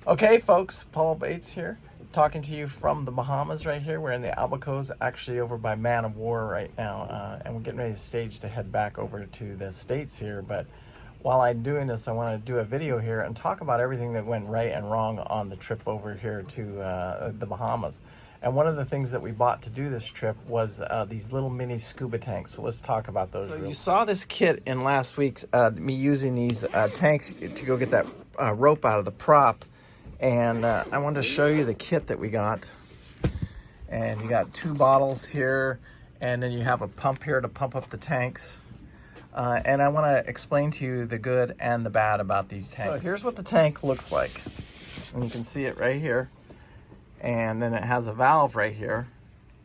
Okay, folks, Paul Bates here, talking to you from the Bahamas right here. We're in the Albacos, actually over by Man of War right now, and we're getting ready to stage to head back over to the States here. But while I'm doing this, I want to do a video here and talk about everything that went right and wrong on the trip over here to the Bahamas. And one of the things that we bought to do this trip was these little mini scuba tanks. So let's talk about those. So you saw this kit in last week's, me using these tanks to go get that rope out of the prop. And I wanted to show you the kit that we got. And you got 2 bottles here, and then you have a pump here to pump up the tanks. And I want to explain to you the good and the bad about these tanks. So here's what the tank looks like. And you can see it right here. And then it has a valve right here.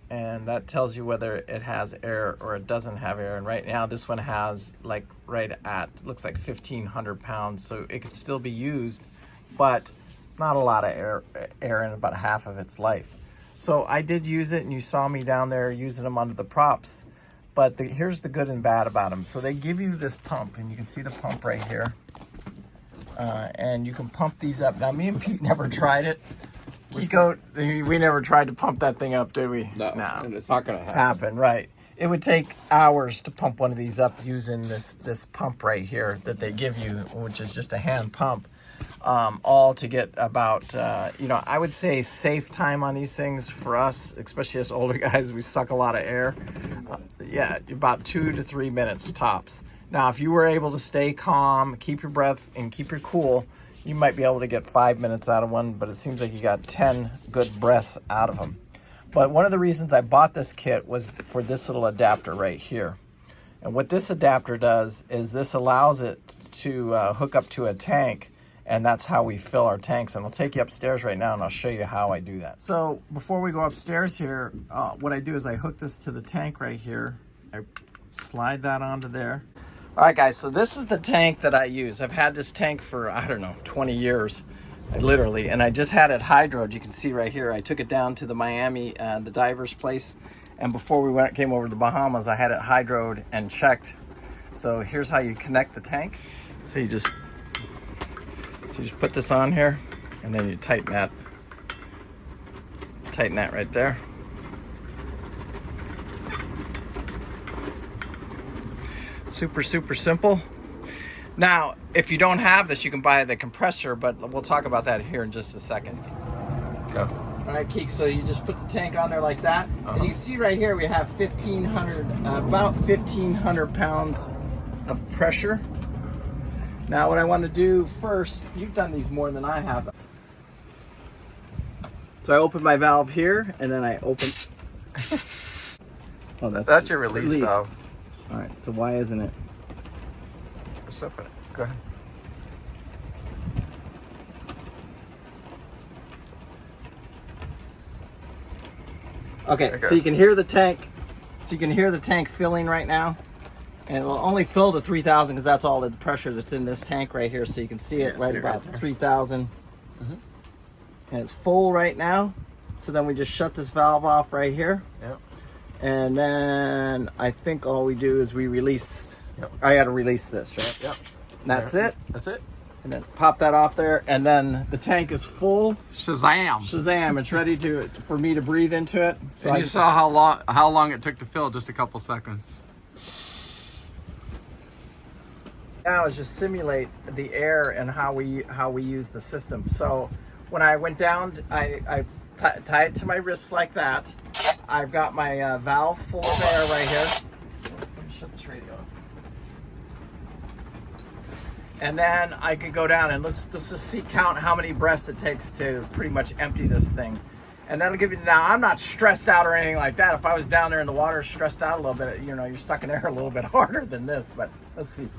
And that tells you whether it has air or it doesn't have air. And right now this one has like right at, looks like 1,500 pounds. So it could still be used, but not a lot of air in about half of its life. So I did use it, and you saw me down there using them under the props. But here's the good and bad about them. So they give you this pump, and you can see the pump right here. And you can pump these up. Now, me and Pete never tried it. Kiko, we never tried to pump that thing up, did we? No, and it's not going to happen. Right. It would take hours to pump one of these up using this pump right here that they give you, which is just a hand pump. All to get about, I would say safe time on these things for us, especially us older guys, we suck a lot of air. About 2 to 3 minutes tops. Now, if you were able to stay calm, keep your breath, and keep your cool, you might be able to get 5 minutes out of one, but it seems like you got 10 good breaths out of them. But one of the reasons I bought this kit was for this little adapter right here. And what this adapter does is this allows it to hook up to a tank. And that's how we fill our tanks. And I'll take you upstairs right now and I'll show you how I do that. So before we go upstairs here, what I do is I hook this to the tank right here. I slide that onto there. All right, guys, so this is the tank that I use. I've had this tank for, 20 years, literally. And I just had it hydroed. You can see right here. I took it down to the Miami, the diver's place. And before we came over to the Bahamas, I had it hydroed and checked. So here's how you connect the tank. So you just put this on here, and then you tighten that right there. Super simple. Now, if you don't have this, you can buy the compressor, but we'll talk about that here in just a second. Go. All right, Keek, so you just put the tank on there like that. And you see right here we have about 1,500 pounds of pressure. Now what I want to do first, you've done these more than I have. So I open my valve here, and then I open. Oh, that's your release valve. All right, so why isn't it? Just open it. Go ahead. Okay, so you can hear the tank. So you can hear the tank filling right now. And it will only fill to 3,000 because that's all the pressure that's in this tank right here. So you can see it right about 3,000. And it's full right now. So then we just shut this valve off right here. Yep. And then I think all we do is we release. Yep. I got to release this, right? Yep. And that's it. That's it. And then pop that off there. And then the tank is full. Shazam. Shazam. It's ready for me to breathe into it. So and you saw how long it took to fill, just a couple seconds. Now is just simulate the air and how we use the system. So when I went down, I tie it to my wrist like that. I've got my valve full of air right here. Let me shut this radio off. And then I can go down and let's just count how many breaths it takes to pretty much empty this thing. And that'll give you, now I'm not stressed out or anything like that. If I was down there in the water stressed out a little bit, you're sucking air a little bit harder than this, but let's see.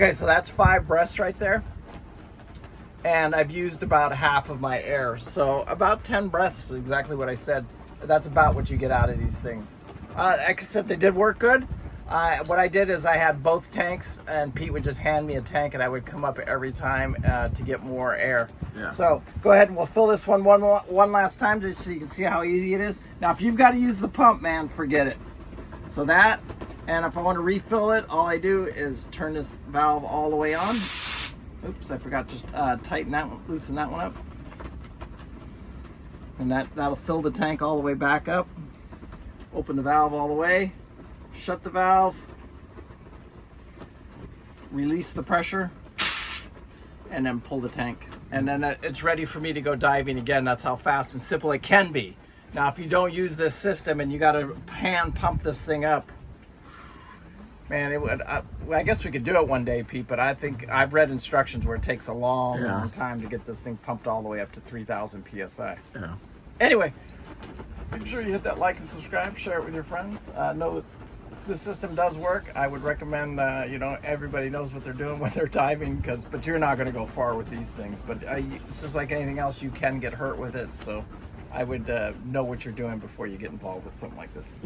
Okay, so that's 5 breaths right there. And I've used about half of my air. So about 10 breaths is exactly what I said. That's about what you get out of these things. Like I said, they did work good. What I did is I had both tanks, and Pete would just hand me a tank, and I would come up every time to get more air. Yeah. So go ahead and we'll fill this one last time just so you can see how easy it is. Now, if you've got to use the pump, man, forget it. So that, and if I want to refill it, all I do is turn this valve all the way on. Oops, I forgot to tighten that one, loosen that one up. And that'll fill the tank all the way back up. Open the valve all the way, shut the valve, release the pressure, and then pull the tank. And then it's ready for me to go diving again. That's how fast and simple it can be. Now, if you don't use this system and you got to hand pump this thing up, man, it would. I guess we could do it one day, Pete. But I think I've read instructions where it takes a long, long time to get this thing pumped all the way up to 3,000 psi. Yeah. Anyway, make sure you hit that like and subscribe. Share it with your friends. Know that this system does work. I would recommend. Everybody knows what they're doing when they're diving, but you're not going to go far with these things. But it's just like anything else. You can get hurt with it. So I would know what you're doing before you get involved with something like this.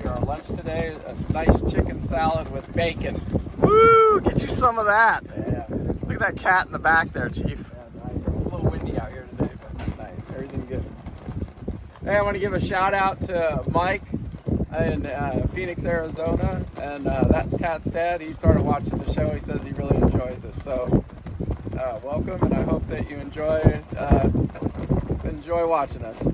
Our lunch today, a nice chicken salad with bacon. Woo! Get you some of that. Yeah. Look at that cat in the back there, Chief. Yeah, nice. A little windy out here today, but nice. Everything good. Hey, I want to give a shout out to Mike in Phoenix, Arizona, and that's Tat's dad. He started watching the show. He says he really enjoys it. So, welcome, and I hope that you enjoy watching us.